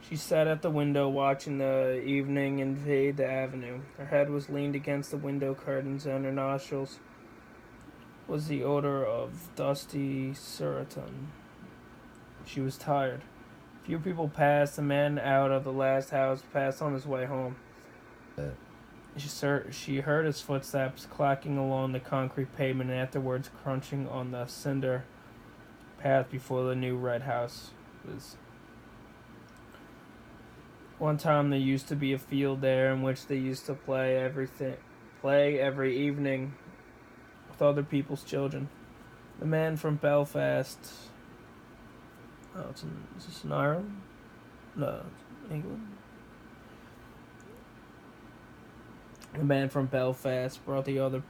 She sat at the window watching the evening invade the avenue. Her head was leaned against the window curtains, and her nostrils was the odor of dusty surreton. She was tired. Few people passed. The man out of the last house passed on his way home. She heard his footsteps clacking along the concrete pavement and afterwards crunching on the cinder path before the new red house. One time there used to be a field there in which they used to play every evening with other people's children. The man from Belfast. Oh, is this in Ireland? No, it's England. The man from Belfast brought the other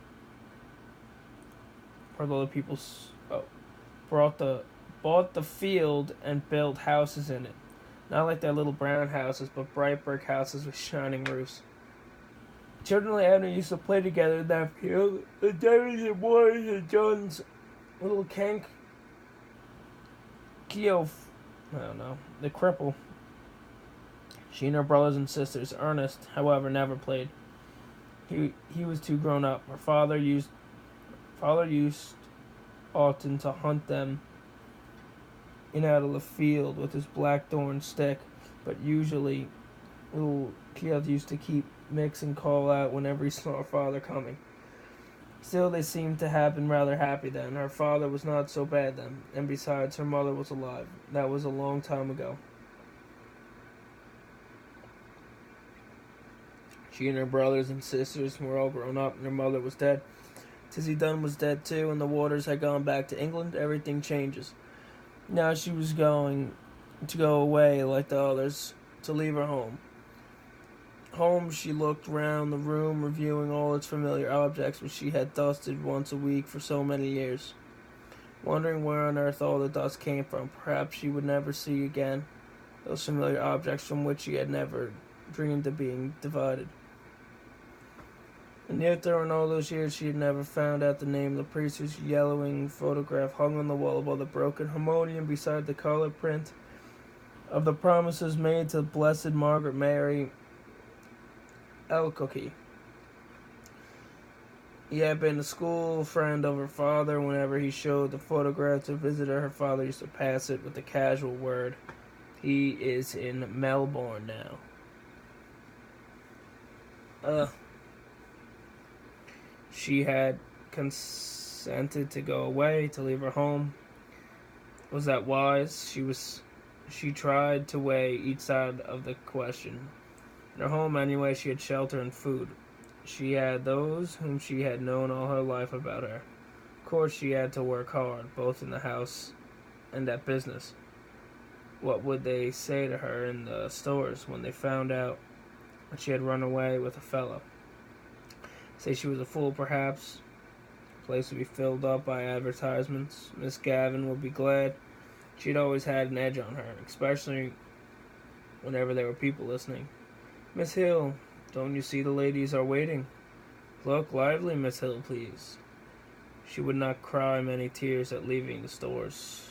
people's bought the field and built houses in it. Not like their little brown houses, but bright brick houses with shining roofs. Children of the avenue used to play together in that field. The Davies and boys and John's little Kenk Keough, I don't know, the cripple. She and her brothers and sisters, Ernest, however, never played. He was too grown up. Her father used often to hunt them in out of the field with his blackthorn stick, but usually little Keough used to keep mix and call out whenever he saw her father coming. Still, they seemed to have been rather happy then. Her father was not so bad then, and besides, her mother was alive. That was a long time ago. She and her brothers and sisters were all grown up, and her mother was dead. Tizzie Dunn was dead too, and the Waters had gone back to England. Everything changes. Now she was going to go away like the others, to leave her home. Home, she looked round the room, reviewing all its familiar objects which she had dusted once a week for so many years, wondering where on earth all the dust came from. Perhaps she would never see again those familiar objects from which she had never dreamed of being divided. And yet during all those years she had never found out the name of the priest whose yellowing photograph hung on the wall above the broken harmonium beside the color print of the promises made to Blessed Margaret Mary Elcookie. He had been a school friend of her father. Whenever he showed the photograph to a visitor, her father used to pass it with the casual word, "He is in Melbourne now." She had consented to go away, to leave her home. Was that wise? She tried to weigh each side of the question. In her home, anyway, she had shelter and food. She had those whom she had known all her life about her. Of course, she had to work hard, both in the house and at business. What would they say to her in the stores when they found out that she had run away with a fellow? Say she was a fool, perhaps. The place would be filled up by advertisements. Miss Gavin would be glad. She'd always had an edge on her, especially whenever there were people listening. "Miss Hill, don't you see the ladies are waiting? Look lively, Miss Hill, please." She would not cry many tears at leaving the stores.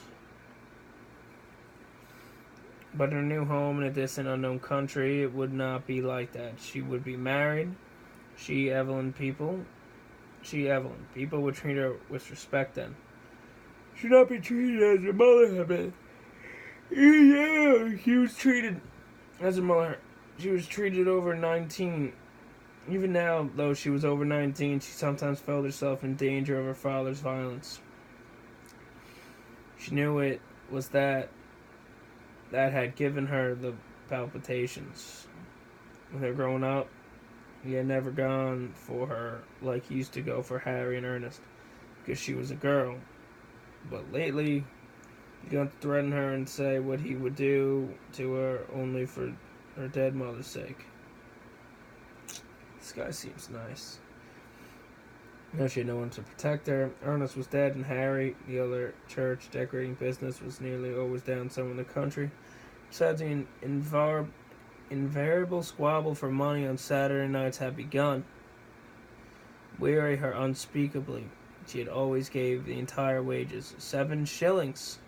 But her new home in a distant, unknown country, it would not be like that. She would be married. People would treat her with respect then. She would not be treated as her mother had been. Yeah, she was treated as her mother. She was treated over 19. Even now, though she was over 19, she sometimes felt herself in danger of her father's violence. She knew it was that had given her the palpitations. When they were growing up, he had never gone for her like he used to go for Harry and Ernest, because she was a girl. But lately, he began to threaten her and say what he would do to her only for her dead mother's sake. This guy seems nice. Now she had no one to protect her. Ernest was dead, and Harry, the other church decorating business, was nearly always down somewhere in the country. Besides, the invariable squabble for money on Saturday nights had begun. Weary her unspeakably, she had always gave the entire wages, 7 shillings.